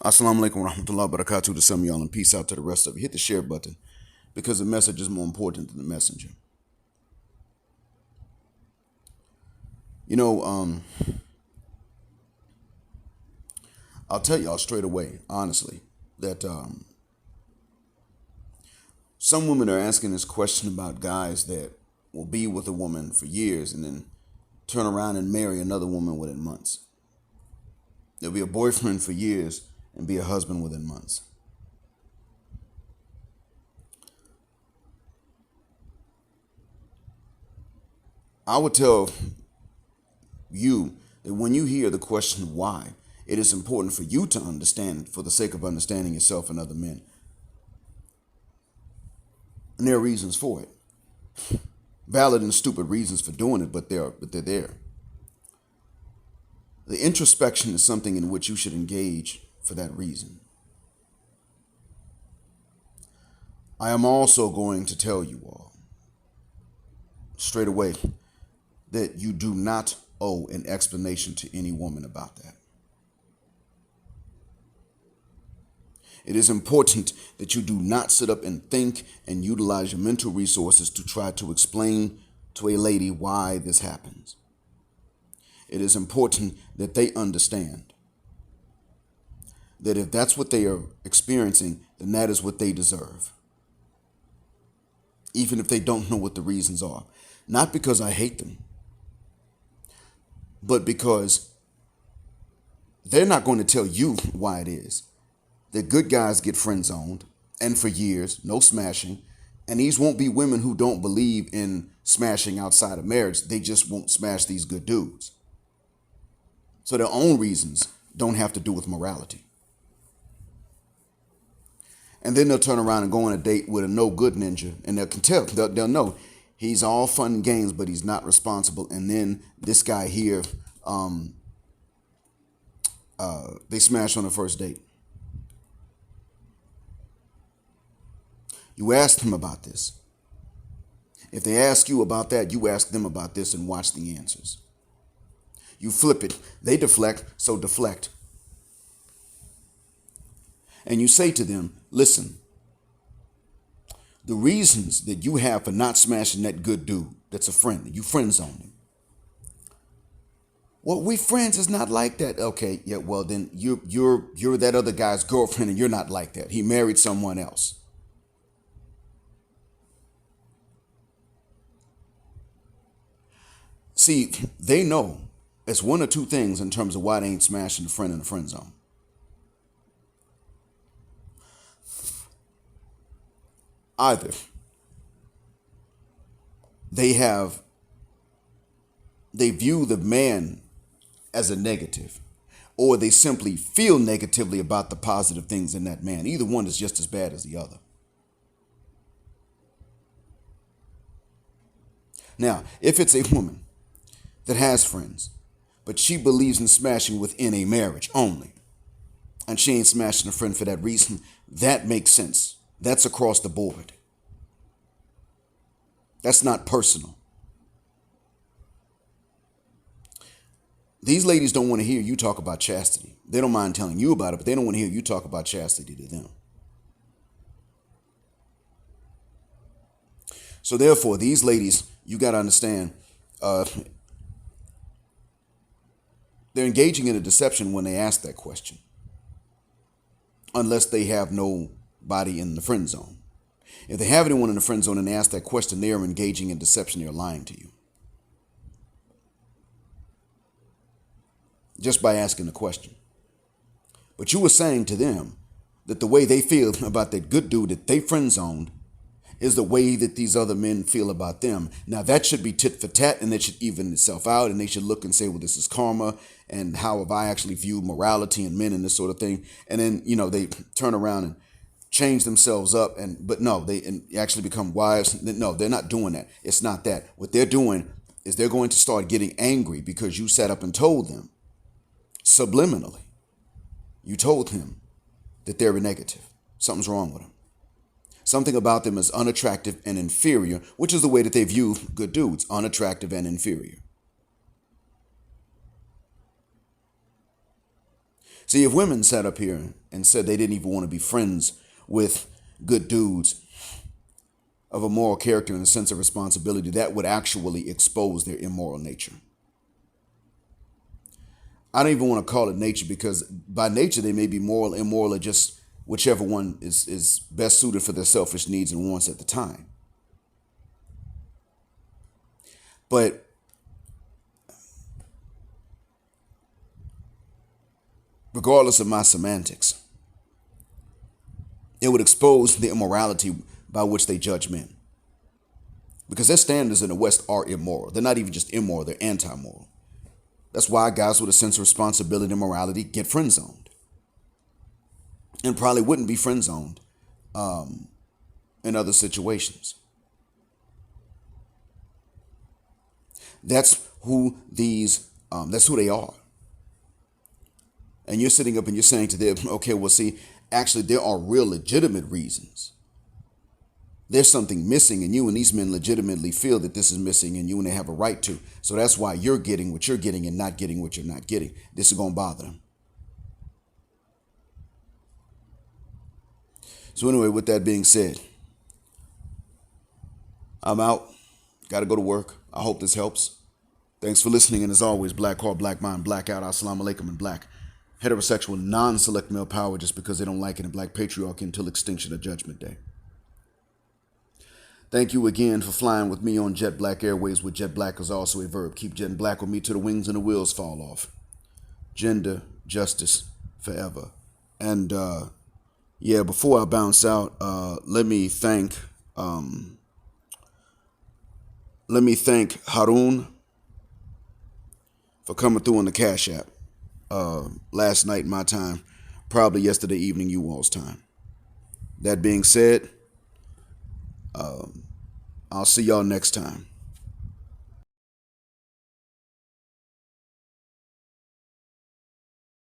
Assalamu alaikum wa rahmatullahi wa barakatuh to some of y'all, and peace out to the rest of you. Hit the share button because the message is more important than the messenger. You know, I'll tell y'all straight away, honestly, that some women are asking this question about guys that will be with a woman for years and then turn around and marry another woman within months. They'll be a boyfriend for years and be a husband within months. I would tell you that when you hear the question why, it is important for you to understand for the sake of understanding yourself and other men. And there are reasons for it. Valid and stupid reasons for doing it, but they're there. The introspection is something in which you should engage for that reason. I am also going to tell you all straight away that you do not owe an explanation to any woman about that. It is important that you do not sit up and think and utilize your mental resources to try to explain to a lady why this happens. It is important that they understand that if that's what they are experiencing, then that is what they deserve. Even if they don't know what the reasons are. Not because I hate them, but because they're not going to tell you why it is that good guys get friend zoned and for years, no smashing. And these won't be women who don't believe in smashing outside of marriage. They just won't smash these good dudes. So their own reasons don't have to do with morality. And then they'll turn around and go on a date with a no good ninja, and they'll know he's all fun and games, but he's not responsible. And then this guy here, they smash on the first date. You ask them about this. If they ask you about that, you ask them about this and watch the answers. You flip it. They deflect, so deflect. And you say to them, listen, the reasons that you have for not smashing that good dude that's a friend, you friend zone him. Well, we friends is not like that. Okay, yeah, well then you're that other guy's girlfriend and you're not like that. He married someone else. See, they know it's one or two things in terms of why they ain't smashing the friend in the friend zone. Either they view the man as a negative, or they simply feel negatively about the positive things in that man. Either one is just as bad as the other. Now, if it's a woman that has friends, but she believes in smashing within a marriage only, and she ain't smashing a friend for that reason, that makes sense. That's across the board. That's not personal. These ladies don't want to hear you talk about chastity. They don't mind telling you about it, but they don't want to hear you talk about chastity to them. So therefore, these ladies, you got to understand, they're engaging in a deception when they ask that question. Unless they have nobody in the friend zone. If they have anyone in the friend zone and they ask that question, they are engaging in deception. They're lying to you. Just by asking the question. But you were saying to them that the way they feel about that good dude that they friend zoned is the way that these other men feel about them. Now that should be tit for tat, and that should even itself out, and they should look and say, well, this is karma, and how have I actually viewed morality and men and this sort of thing. And then, they turn around and change themselves up, but no, they actually become wives. No, they're not doing that. It's not that. What they're doing is they're going to start getting angry because you sat up and told them subliminally. You told him that they're a negative. Something's wrong with them. Something about them is unattractive and inferior, which is the way that they view good dudes, unattractive and inferior. See, if women sat up here and said they didn't even want to be friends with good dudes of a moral character and a sense of responsibility, that would actually expose their immoral nature. I don't even want to call it nature, because by nature they may be moral, immoral, or just whichever one is best suited for their selfish needs and wants at the time. But regardless of my semantics, it would expose the immorality by which they judge men. Because their standards in the West are immoral. They're not even just immoral, they're anti-moral. That's why guys with a sense of responsibility and morality get friend zoned. And probably wouldn't be friend zoned in other situations. That's who they are. And you're sitting up and you're saying to them, okay, well, see, actually, there are real legitimate reasons. There's something missing in you, and these men legitimately feel that this is missing in you, and they have a right to. So that's why you're getting what you're getting and not getting what you're not getting. This is going to bother them. So anyway, with that being said, I'm out. Got to go to work. I hope this helps. Thanks for listening, and as always, black heart, black mind, black out, assalamu alaikum, and black heterosexual, non-select male power just because they don't like it, and black patriarchy until extinction of Judgment Day. Thank you again for flying with me on Jet Black Airways, with Jet Black is also a verb. Keep jetting black with me till the wings and the wheels fall off. Gender, justice, forever. And before I bounce out, let me thank Harun for coming through on the Cash App last night my time, probably yesterday evening you all's time. That being said, I'll see y'all next time.